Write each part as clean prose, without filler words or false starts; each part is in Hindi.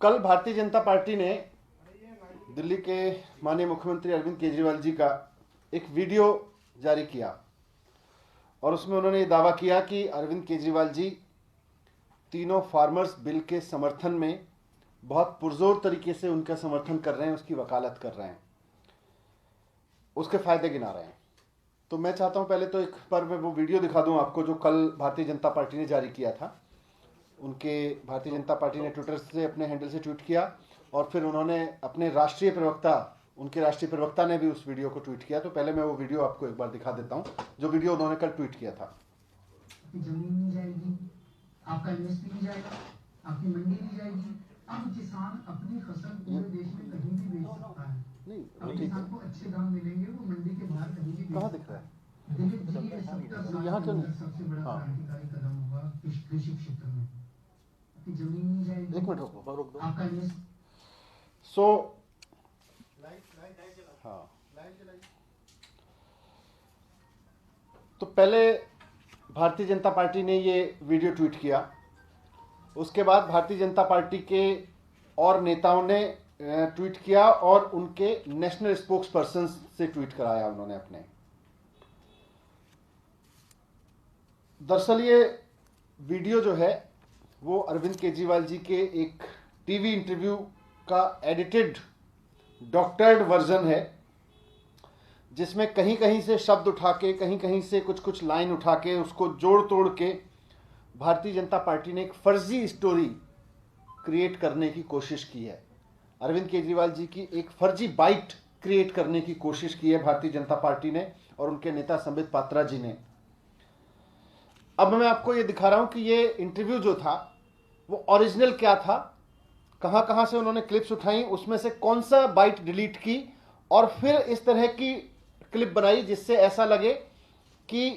कल भारतीय जनता पार्टी ने दिल्ली के माननीय मुख्यमंत्री अरविंद केजरीवाल जी का एक वीडियो जारी किया और उसमें उन्होंने ये दावा किया कि अरविंद केजरीवाल जी तीनों फार्मर्स बिल के समर्थन में बहुत पुरजोर तरीके से उनका समर्थन कर रहे हैं, उसकी वकालत कर रहे हैं, उसके फायदे गिना रहे हैं। तो मैं चाहता हूं पहले तो एक बार मैं वो वीडियो दिखा दूं आपको जो कल भारतीय जनता पार्टी ने जारी किया था। उनके भारतीय जनता पार्टी ने ट्विटर से अपने हैंडल से ट्वीट किया और फिर उन्होंने अपने राष्ट्रीय प्रवक्ता, उनके राष्ट्रीय प्रवक्ता ने भी उस वीडियो को ट्वीट किया। तो पहले मैं वो वीडियो आपको एक बार दिखा देता हूं जो वीडियो उन्होंने कल ट्वीट किया था। जमीन नहीं जाएगी, आपका इन्वेस्टमेंट नहीं जाएगा, आपकी मंडी नहीं जाएगी। अब किसान अपनी फसल पूरे देश में कहीं भी बेच सकता है। नहीं, अब किसान को अच्छे दाम मिलेंगे, वो मंडी के बाहर कहीं भी कहाँ बेच दिख रहा है? दिलीप जी, ये 70 साल यहाँ के क्यों नहीं? अंदर सबसे बड़ा हाँ। क्रांतिकारी कदम होगा कृषि क्षेत्र में। आपकी जमीन नहीं जाएगी, एक मिनट रोक दो। आपका इन्वेस्ट हाँ, तो पहले भारतीय जनता पार्टी ने ये वीडियो ट्वीट किया, उसके बाद भारतीय जनता पार्टी के और नेताओं ने ट्वीट किया और उनके नेशनल स्पोक्स पर्सन से ट्वीट कराया उन्होंने अपने। दरअसल ये वीडियो जो है वो अरविंद केजरीवाल जी के एक टीवी इंटरव्यू का एडिटेड डॉक्टर्ड वर्जन है, जिसमें कहीं कहीं से शब्द उठा के, कहीं कहीं से कुछ कुछ लाइन उठा के, उसको जोड़ तोड़ के भारतीय जनता पार्टी ने एक फर्जी स्टोरी क्रिएट करने की कोशिश की है। अरविंद केजरीवाल जी की एक फर्जी बाइट क्रिएट करने की कोशिश की है भारतीय जनता पार्टी ने और उनके नेता संबित पात्रा जी ने। अब मैं आपको ये दिखा रहा हूं कि ये इंटरव्यू जो था वो ओरिजिनल क्या था, कहां कहां से उन्होंने क्लिप्स उठाई, उसमें से कौन सा बाइट डिलीट की और फिर इस तरह की क्लिप बनाई जिससे ऐसा लगे कि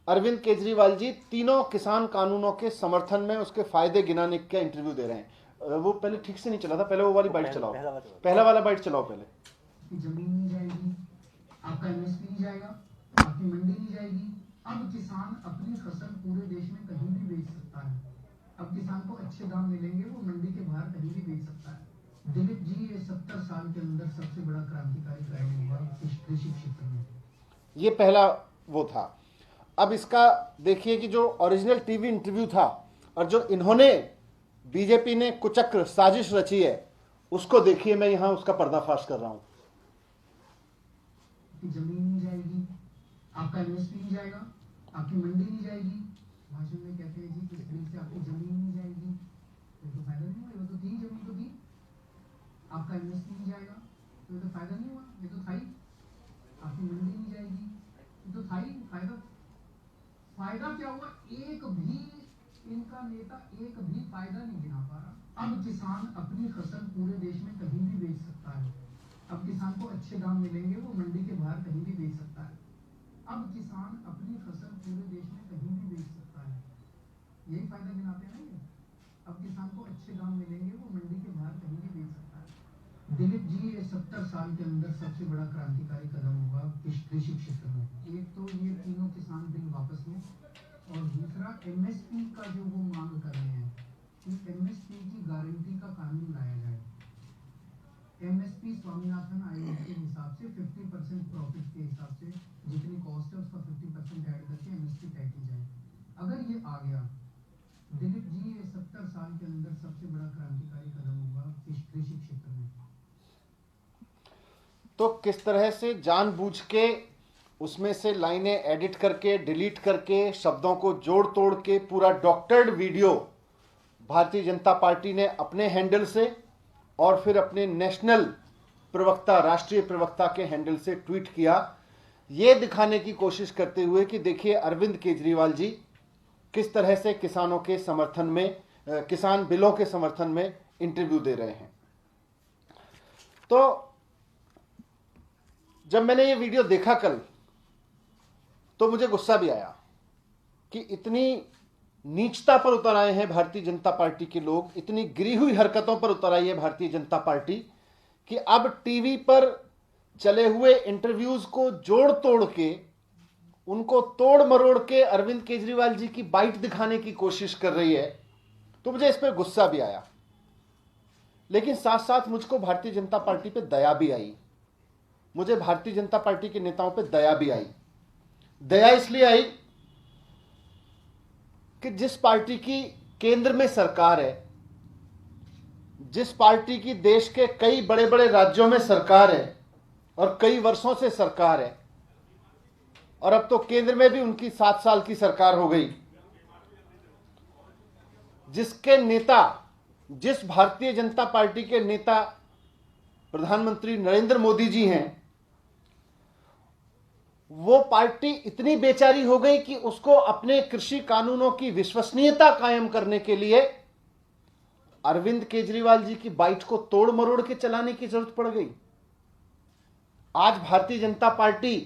अरविंद केजरीवाल जी तीनों किसान कानूनों के समर्थन में उसके फायदे गिनाने का इंटरव्यू दे रहे हैं। वो पहले ठीक से नहीं चला था, पहले वो वाली बाइट चलाओ, पहला वाला बाइट चलाओ पहले। जमीन नहीं जाएगी, आपका इन्वेस्टमेंट नहीं जाएगा, आपकी मंडी नहीं जाएगी। अब किसान अपनी फसल पूरे देश में कहीं भी बेच सकता है। अब किसान को अच्छे दाम मिलेंगे, वो मंडी के बाहर कहीं भी बेच सकता है। दिलीप जी, ये 70 साल के अंदर सबसे बड़ा क्रांतिकारी कदम होगा कृषि क्षेत्र में। ये पहला वो था। अब इसका देखिए कि जो ओरिजिनल टीवी इंटरव्यू था और जो इन्होंने बीजेपी ने कुचक्र साजिश रची है उसको देखिए। मैं यहां उसका पर्दाफाश कर रहा हूं। जमीन नहीं जाएगी, आपका इन्वेस्टमेंट नहीं जाएगा, आपकी मंडी नहीं जाएगी। भाषण में कहते हैं जी इस बिल से आपकी जमीन नहीं जाएगी, तो फायदा नहीं हुआ। ये तो थी जमीन, तो थी। आपका इन्वेस्टमेंट नहीं जाएगा, तो ये तो फायदा नहीं हुआ, ये तो था ही। आपकी मंडी नहीं जाएगी, ये तो था ही। फायदा क्या हुआ? एक भी इनका नेता एक भी फायदा नहीं गिना पा रहा। अब किसान अपनी फसल पूरे देश में कहीं भी बेच सकता है। अब किसान को अच्छे दाम मिलेंगे, वो मंडी के बाहर कहीं भी बेच सकता है। अब किसान अपनी फसल पूरे देश में कहीं भी बेच सकता है। यही फायदा गिनाते हैं ये। अब किसान को अच्छे दाम मिलेंगे, वो मंडी के बाहर कहीं भी बेच सकता है। दिलीप जी, ये 70 साल के अंदर सबसे बड़ा क्रांतिकारी कदम होगा कृषि क्षेत्र में। एक तो ये तीनों किसान बिल वापस लें और दूसरा एमएसपी का जो वो मांग कर रहे हैं कि एमएसपी की गारंटी का कानून लाया जाए। एमएसपी स्वामीनाथन आयोग के हिसाब से 50% प्रॉफिट के हिसाब से जितनी कॉस्ट है उसका 50% ऐड करके एमएसपी तय की जाए। अगर ये आ गया, दिलीप जी, ये 70 साल के अंदर सबसे बड़ा क्रांतिकारी कदम होगा कृषि क्षेत्र में। तो किस तरह से जानबूझ के उसमें से लाइनें एडिट करके, डिलीट करके, शब्दों को जोड़ तोड़ के पूरा doctored video Bharatiya Janata party ने अपने हैंडल से और फिर अपने नेशनल प्रवक्ता, राष्ट्रीय प्रवक्ता के हैंडल से ट्वीट किया, यह दिखाने की कोशिश करते हुए कि देखिए अरविंद केजरीवाल जी किस तरह से किसानों के समर्थन में, किसान बिलों के समर्थन में इंटरव्यू दे रहे हैं। तो जब मैंने ये वीडियो देखा कल तो मुझे गुस्सा भी आया कि इतनी नीचता पर उतर आए हैं भारतीय जनता पार्टी के लोग, इतनी गिरी हुई हरकतों पर उतर आई है भारतीय जनता पार्टी कि अब टीवी पर चले हुए इंटरव्यूज को जोड़ तोड़ के, उनको तोड़ मरोड़ के अरविंद केजरीवाल जी की बाइट दिखाने की कोशिश कर रही है। तो मुझे इस पर गुस्सा भी आया। लेकिन साथ साथ मुझको भारतीय जनता पार्टी पे दया भी आई। मुझे भारतीय जनता पार्टी के नेताओं पे दया भी आई। दया इसलिए आई कि जिस पार्टी की केंद्र में सरकार है, जिस पार्टी की देश के कई बड़े बड़े राज्यों में सरकार है और कई वर्षों से सरकार है, और अब तो केंद्र में भी उनकी 7 साल की सरकार हो गई, जिसके नेता, जिस भारतीय जनता पार्टी के नेता प्रधानमंत्री नरेंद्र मोदी जी हैं, वो पार्टी इतनी बेचारी हो गई कि उसको अपने कृषि कानूनों की विश्वसनीयता कायम करने के लिए अरविंद केजरीवाल जी की बाइट को तोड़ मरोड़ के चलाने की जरूरत पड़ गई। आज भारतीय जनता पार्टी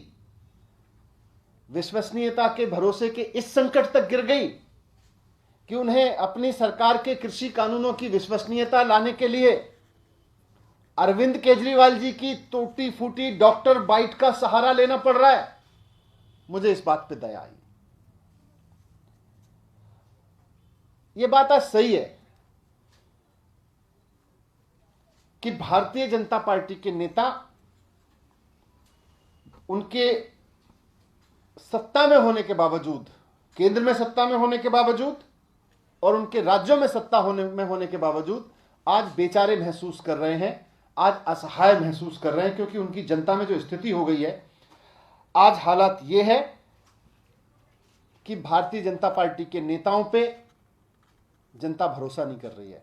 विश्वसनीयता के भरोसे के इस संकट तक गिर गई कि उन्हें अपनी सरकार के कृषि कानूनों की विश्वसनीयता लाने के लिए अरविंद केजरीवाल जी की टूटी फूटी डॉक्टर बाइट का सहारा लेना पड़ रहा है। मुझे इस बात पे दया आई। यह बात आज सही है कि भारतीय जनता पार्टी के नेता उनके सत्ता में होने के बावजूद, केंद्र में सत्ता में होने के बावजूद और उनके राज्यों में सत्ता होने के बावजूद आज बेचारे महसूस कर रहे हैं, आज असहाय महसूस कर रहे हैं, क्योंकि उनकी जनता में जो स्थिति हो गई है, आज हालात ये है कि भारतीय जनता पार्टी के नेताओं पे जनता भरोसा नहीं कर रही है,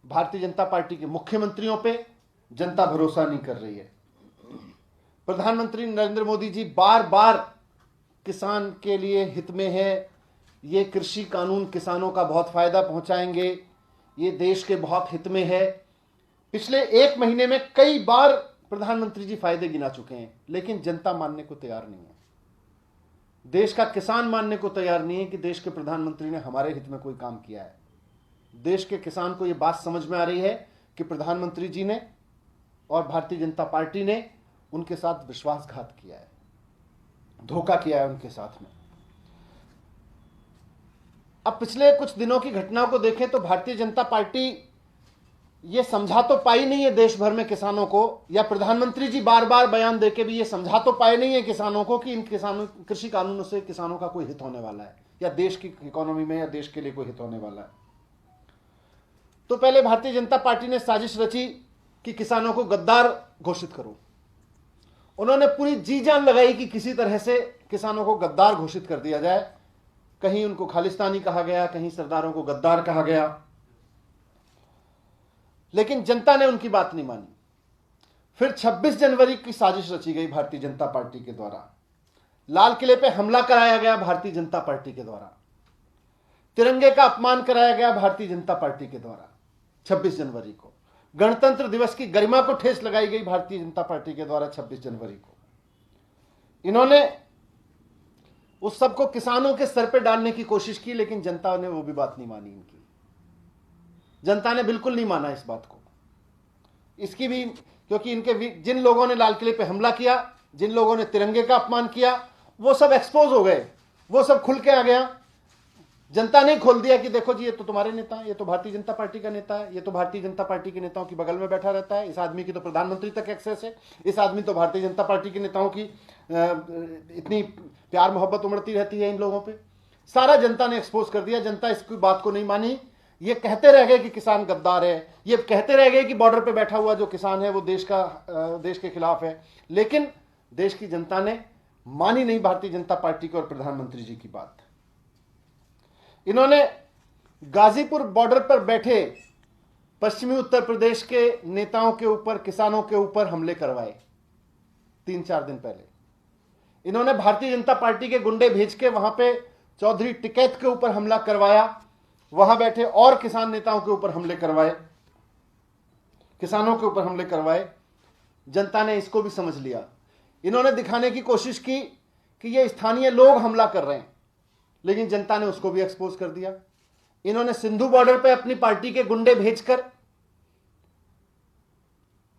भारतीय जनता पार्टी के मुख्यमंत्रियों पे जनता भरोसा नहीं कर रही है। प्रधानमंत्री नरेंद्र मोदी जी बार बार किसान के लिए हित में है, ये कृषि कानून किसानों का बहुत फायदा पहुंचाएंगे, ये देश के बहुत हित में है। पिछले 1 महीने में कई बार प्रधानमंत्री जी फायदे गिना चुके हैं, लेकिन जनता मानने को तैयार नहीं है। देश का किसान मानने को तैयार नहीं है कि देश के प्रधानमंत्री ने हमारे हित में कोई काम किया है। देश के किसान को यह बात समझ में आ रही है कि प्रधानमंत्री जी ने और भारतीय जनता पार्टी ने उनके साथ विश्वासघात किया है, धोखा किया है उनके साथ में। अब पिछले कुछ दिनों की घटनाओं को देखें तो भारतीय जनता पार्टी ये समझा तो पाई नहीं है देश भर में किसानों को, या प्रधानमंत्री जी बार बार बयान देके भी ये समझा तो पाए नहीं है किसानों को कि इन किसानों कृषि कानूनों से किसानों का कोई हित होने वाला है, या देश की इकोनॉमी में या देश के लिए कोई हित होने वाला है। तो पहले भारतीय जनता पार्टी ने साजिश रची कि किसानों को गद्दार घोषित करो। उन्होंने पूरी जी जान लगाई कि किसी तरह से किसानों को गद्दार घोषित कर दिया जाए। कहीं उनको खालिस्तानी कहा गया, कहीं सरदारों को गद्दार कहा गया, लेकिन जनता ने उनकी बात नहीं मानी। फिर 26 जनवरी की साजिश रची गई भारतीय जनता पार्टी के द्वारा। लाल किले पे हमला कराया गया भारतीय जनता पार्टी के द्वारा, तिरंगे का अपमान कराया गया भारतीय जनता पार्टी के द्वारा। 26 जनवरी को गणतंत्र दिवस की गरिमा को ठेस लगाई गई भारतीय जनता पार्टी के द्वारा। 26 जनवरी को इन्होंने उस सबको किसानों के सर पे डालने की कोशिश की, लेकिन जनता ने वो भी बात नहीं मानी। इनकी जनता ने बिल्कुल नहीं माना इस बात को। इसकी भी क्योंकि इनके जिन लोगों ने लाल किले पे हमला किया, जिन लोगों ने तिरंगे का अपमान किया, वो सब एक्सपोज हो गए, वो सब खुल के आ गया। जनता ने खोल दिया कि देखो जी, ये तो तुम्हारे नेता है, ये तो भारतीय जनता पार्टी का नेता है, ये तो भारतीय जनता पार्टी के नेताओं की बगल में बैठा रहता है, इस आदमी की तो प्रधानमंत्री तक एक्सेस है, इस आदमी तो भारतीय जनता पार्टी के नेताओं की इतनी प्यार मोहब्बत उमड़ती रहती है इन लोगों पे। सारा जनता ने एक्सपोज कर दिया। जनता इसकी बात को नहीं मानी। ये कहते रह गए कि किसान गद्दार है, ये कहते रह गए कि बॉर्डर पे बैठा हुआ जो किसान है वो देश के खिलाफ है, लेकिन देश की जनता ने मानी नहीं भारतीय जनता पार्टी की और प्रधानमंत्री जी की बात। इन्होंने गाजीपुर बॉर्डर पर बैठे पश्चिमी उत्तर प्रदेश के नेताओं के ऊपर, किसानों के ऊपर हमले करवाए। 3-4 दिन पहले इन्होंने भारतीय जनता पार्टी के गुंडे भेज के वहां पे चौधरी टिकैत के ऊपर हमला करवाया, वहां बैठे और किसान नेताओं के ऊपर हमले करवाए, किसानों के ऊपर हमले करवाए। जनता ने इसको भी समझ लिया। इन्होंने दिखाने की कोशिश की कि ये स्थानीय लोग हमला कर रहे हैं, लेकिन जनता ने उसको भी एक्सपोज कर दिया। इन्होंने सिंधु बॉर्डर पे अपनी पार्टी के गुंडे भेजकर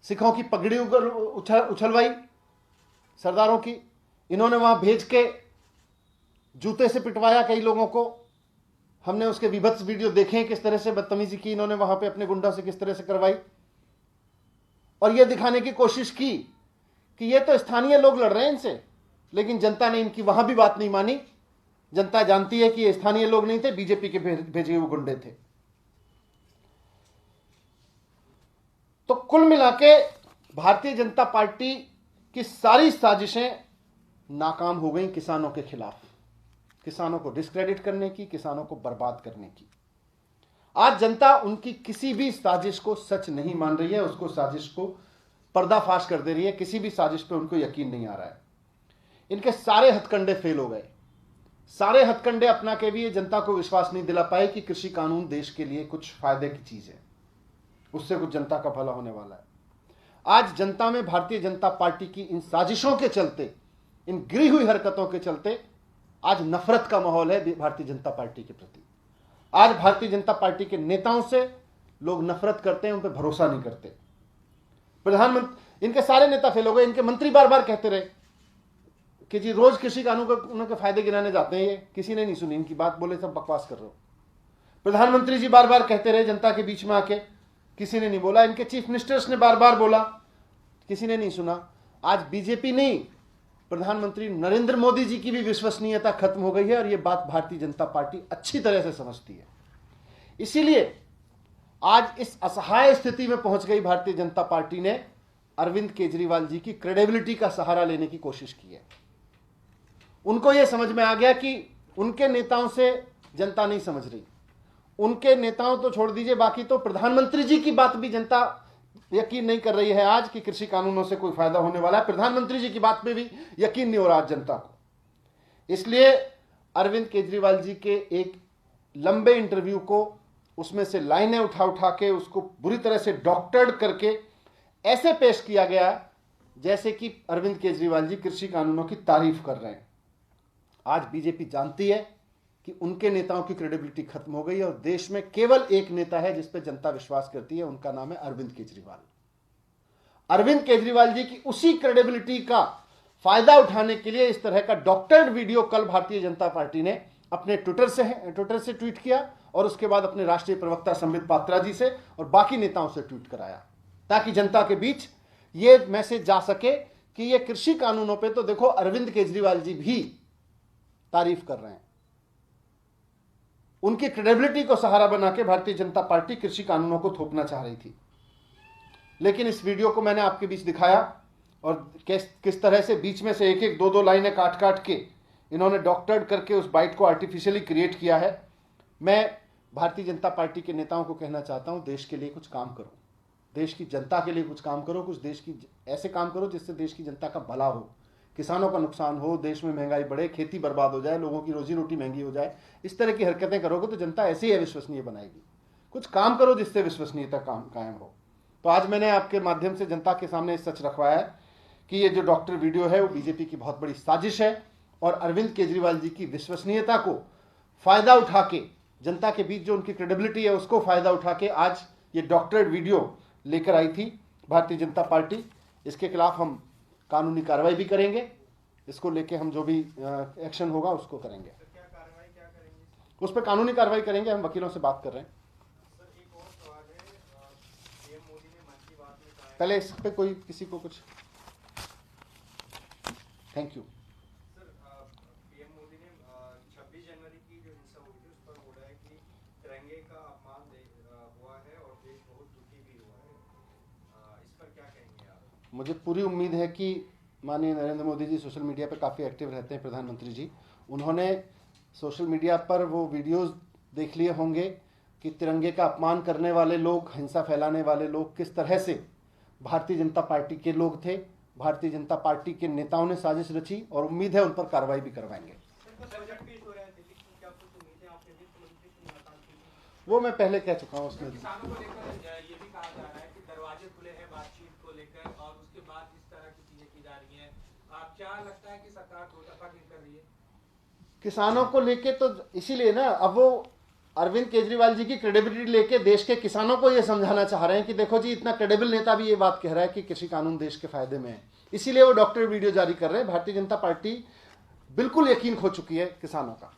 सिखों की पगड़ी उछलवाई, सरदारों की। इन्होंने वहां भेज के जूते से पिटवाया कई लोगों को। हमने उसके विभत्स वीडियो देखे हैं, किस तरह से बदतमीजी की इन्होंने वहां पे अपने गुंडा से, किस तरह से करवाई, और यह दिखाने की कोशिश की कि ये तो स्थानीय लोग लड़ रहे हैं इनसे, लेकिन जनता ने इनकी वहां भी बात नहीं मानी। जनता जानती है कि ये स्थानीय लोग नहीं थे, बीजेपी के भेजे हुए गुंडे थे। तो कुल मिलाके भारतीय जनता पार्टी की सारी साजिशें नाकाम हो गई किसानों के खिलाफ, किसानों को डिस्क्रेडिट करने की, किसानों को बर्बाद करने की। आज जनता उनकी किसी भी साजिश को सच नहीं मान रही है, उसको साजिश को पर्दाफाश कर दे रही है। किसी भी साजिश पे उनको यकीन नहीं आ रहा है। इनके सारे हथकंडे फेल हो गए। सारे हथकंडे अपना के भी जनता को विश्वास नहीं दिला पाए कि कृषि कानून देश के लिए कुछ फायदे की चीज है, उससे कुछ जनता का भला होने वाला है। आज जनता में भारतीय जनता पार्टी की इन साजिशों के चलते, इन गिरी हुई हरकतों के चलते आज नफरत का माहौल है भारतीय जनता पार्टी के प्रति। आज भारतीय जनता पार्टी के नेताओं से लोग नफरत करते हैं, उन पर भरोसा नहीं करते। प्रधानमंत्री, इनके सारे नेता फेल हो गए। इनके मंत्री बार बार कहते रहे कि जी रोज कृषि कानून के फायदे गिनाने जाते हैं, ये किसी ने नहीं सुनी इनकी बात, बोले सब बकवास कर रहे हो। प्रधानमंत्री जी बार बार कहते रहे जनता के बीच में आके, किसी ने नहीं बोला। इनके चीफ मिनिस्टर्स ने बार बार बोला, किसी ने नहीं सुना। आज बीजेपी नहीं, प्रधानमंत्री नरेंद्र मोदी जी की भी विश्वसनीयता खत्म हो गई है, और यह बात भारतीय जनता पार्टी अच्छी तरह से समझती है। इसीलिए आज इस असहाय स्थिति में पहुंच गई भारतीय जनता पार्टी ने अरविंद केजरीवाल जी की क्रेडिबिलिटी का सहारा लेने की कोशिश की है। उनको यह समझ में आ गया कि उनके नेताओं से जनता नहीं समझ रही। उनके नेताओं तो छोड़ दीजिए, बाकी तो प्रधानमंत्री जी की बात भी जनता यकीन नहीं कर रही है आज कि कृषि कानूनों से कोई फायदा होने वाला है। प्रधानमंत्री जी की बात पे भी यकीन नहीं हो रहा जनता को। इसलिए अरविंद केजरीवाल जी के एक लंबे इंटरव्यू को, उसमें से लाइनें उठा उठा के उसको बुरी तरह से डॉक्टर्ड करके ऐसे पेश किया गया जैसे कि अरविंद केजरीवाल जी कृषि कानूनों की तारीफ कर रहे हैं। आज बीजेपी जानती है कि उनके नेताओं की क्रेडिबिलिटी खत्म हो गई है, और देश में केवल एक नेता है जिस पर जनता विश्वास करती है, उनका नाम है अरविंद केजरीवाल। अरविंद केजरीवाल जी की उसी क्रेडिबिलिटी का फायदा उठाने के लिए इस तरह का डॉक्टर्ड वीडियो कल भारतीय जनता पार्टी ने अपने ट्विटर से ट्वीट किया, और उसके बाद अपने राष्ट्रीय प्रवक्ता संबित पात्रा जी से और बाकी नेताओं से ट्वीट कराया, ताकि जनता के बीच यह मैसेज जा सके कि यह कृषि कानूनों पर तो देखो अरविंद केजरीवाल जी भी तारीफ कर रहे हैं। उनकी क्रेडिबिलिटी को सहारा बना के भारतीय जनता पार्टी कृषि कानूनों को थोपना चाह रही थी। लेकिन इस वीडियो को मैंने आपके बीच दिखाया, और किस तरह से बीच में से एक एक दो दो लाइनें काट काट के इन्होंने डॉक्टर्ड करके उस बाइट को आर्टिफिशियली क्रिएट किया है। मैं भारतीय जनता पार्टी के नेताओं को कहना चाहता हूं, देश के लिए कुछ काम करो, देश की जनता के लिए कुछ काम करो, कुछ देश की ऐसे काम करो जिससे देश की जनता का भला हो, किसानों का नुकसान हो, देश में महंगाई बढ़े, खेती बर्बाद हो जाए, लोगों की रोजी रोटी महंगी हो जाए। इस तरह की हरकतें करोगे तो जनता ऐसे ही अविश्वसनीय बनाएगी। कुछ काम करो जिससे विश्वसनीयता कायम हो। तो आज मैंने आपके माध्यम से जनता के सामने सच रखवाया है कि ये जो डॉक्टर वीडियो है वो बीजेपी की बहुत बड़ी साजिश है, और अरविंद केजरीवाल जी की विश्वसनीयता को फायदा उठा के, जनता के बीच जो उनकी क्रेडिबिलिटी है उसको फायदा उठा के आज ये डॉक्टर्ड वीडियो लेकर आई थी भारतीय जनता पार्टी। इसके खिलाफ हम कानूनी कार्रवाई भी करेंगे, इसको लेके हम जो भी एक्शन होगा उसको करेंगे। क्या करेंगे? उस पर कानूनी कार्रवाई करेंगे। हम वकीलों से बात कर रहे हैं। सर एक और सवाल है, पीएम मोदी ने मन की बात में कहा है, पहले इस पे कोई किसी को कुछ, thank you. Sir PM Modi ने 26 जनवरी की जो हिंसा हुई थी उस पर बोला है कि तिरंगे का अपमान हुआ है और देश बहुत दुखी भी हुआ है। इस पर क्या कहेंगे आप? मुझे पूरी उम्मीद है कि माननीय नरेंद्र मोदी जी सोशल मीडिया पे काफ़ी एक्टिव रहते हैं, प्रधानमंत्री जी, उन्होंने सोशल मीडिया पर वो वीडियोस देख लिए होंगे कि तिरंगे का अपमान करने वाले लोग, हिंसा फैलाने वाले लोग किस तरह से भारतीय जनता पार्टी के लोग थे। भारतीय जनता पार्टी के नेताओं ने साजिश रची, और उम्मीद है उन पर कार्रवाई भी करवाएंगे। वो मैं पहले कह चुका हूँ उसमें। किसानों को लेकर ये भी कहा जा रहा है कि दरवाजे खुले हैं बातचीत को लेकर, और उसके बाद इस तरह की चीजें की जा रही हैं। आप क्या लगता है कि सरकार दो तरफा डील कर रही है? किसानों को लेके तो इसीलिए ना, अब वो अरविंद केजरीवाल जी की क्रेडिबिलिटी लेके देश के किसानों को ये समझाना चाह रहे हैं कि देखो जी, इतना क्रेडिबल नेता भी ये बात कह रहा है कि कृषि कानून देश के फायदे में है, इसीलिए वो डॉक्टर वीडियो जारी कर रहे हैं। भारतीय जनता पार्टी बिल्कुल यकीन खो चुकी है किसानों का।